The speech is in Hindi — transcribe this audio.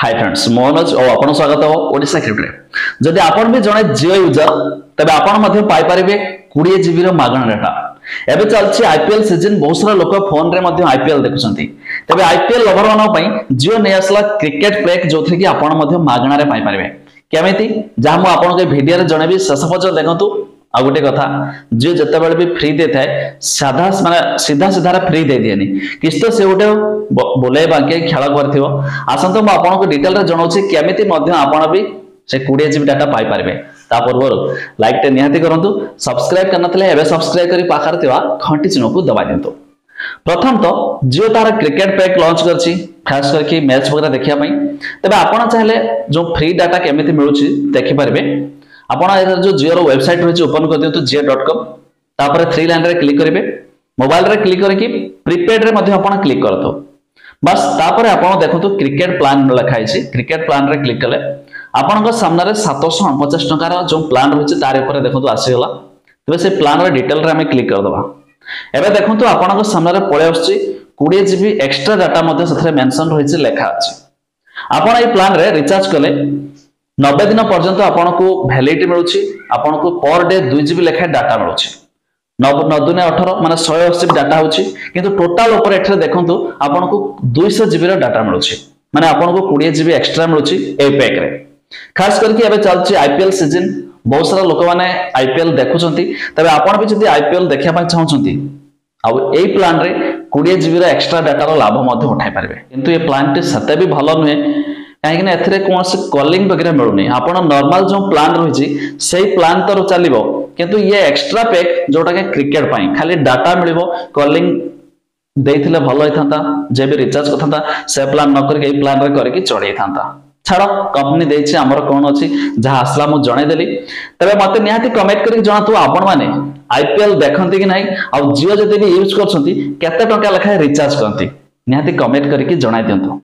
हाय फ्रेंड्स मोहनज और आपन स्वागत हो ओडिसा क्रिप्टो जदि आपन भी जने जियो यूजर तबे आपन मध्ये पाई परिबे 20 जीबी रो मागण डाटा एबे चलछि आईपीएल सीजन बहुत सारा लोक फोन रे मध्ये आईपीएल देखुछंती तबे आईपीएल लवर मानो पई जियो ने असला क्रिकेट पैक जोथि कि आपन मध्ये मागण रे पाई परिबे केमिति जा हम आपन के वीडियो रे जने भी शेष पर्यंत देखंतु आ गोटे कथा जियो जते बेले भी फ्री दे थाए साधा माने सीधा सीधा फ्री दे दियनी किछ तो से गोटे बोले बाके खेला करथिबो आसन तो म आपन को डिटेल रे जणाउछि केमिति मध्ये आपन भी से 20 जीबी डाटा पाई परबे ता पूर्व लाइक टे निहाती करंतु सब्सक्राइब करनतले एबे सब्सक्राइब करी पाखर थिवा घंटी चिन्ह को दबा दियंतु प्रथम तो जियो तार क्रिकेट पैक लॉन्च करछि खास करके मैच वगैरह देखिया पई तबे आपन चाहले जो फ्री डाटा केमिति मिलुछि देखि परबे आपन जो जियो रो वेबसाइट होछि ओपन कर दियंतु jio.com तापर थ्री लाइन रे क्लिक करिवे मोबाइल रे क्लिक करके प्रीपेड रे मध्ये आपन क्लिक करतो बस तापर आपन देखंतु क्रिकेट प्लान लखाइ छि क्रिकेट प्लान रे क्लिक कले आपन को सामने रे 749 टका रो जो प्लान होछि तार ऊपर देखंतु आसी गला तबे से प्लान रे डिटेल रे हम क्लिक कर दबा एबे देखंतु आपन को सामने रे पळे आछि 20 जीबी एक्स्ट्रा डाटा मध्ये सथरे मेंशन होइछि लेखा अछि आपन ए प्लान रे रिचार्ज कले 90 दिन पर्यंत आपन को वैलिडिटी मिलुछि आपन को पर डे 2 जीबी लेखा डाटा मिलुछि 9 ने 18 माने 180 डाटा होछि किंतु टोटल ऊपर एठरे देखंतु आपन को 200 जीबी रो डाटा मिलुछि माने आपन को 20 जीबी एक्स्ट्रा मिलुछि ए पैक रे खास करके एबे चलछि आईपीएल सीजन बहुत सारा लोक माने आईपीएल देखुछंती तबे आपन भी जदी आईपीएल देखिया पय चाहउछंती आ ए प्लान रे 20 जीबी रो एक्स्ट्रा डाटा रो लाभ मध्ये उठाई पारबे किंतु ए प्लान टे सते भी भलो नुहे काहे कि एथरे कोनसे कॉलिंग वगैरह मिलुनी आपण नॉर्मल जो प्लान रहिछि सेही प्लान तो चलिबो किंतु ये एक्स्ट्रा पैक जोटा के क्रिकेट पई खाली डाटा मिलिबो कॉलिंग देइथिले भलो होइथांता जे भी रिचार्ज करथांता से प्लान न करके ए प्लान रे करके चढ़ै थांता छाड़ो कंपनी देछि हमर कोन अछि जहा असला मु जणे देली तबे मते निहाती कमेंट करके जणा तू आपण माने आईपीएल देखंती कि नाही आ जियो जते भी यूज करछंती केते टका लखाय रिचार्ज करंती निहाती कमेंट करके जणाइ दियंतु।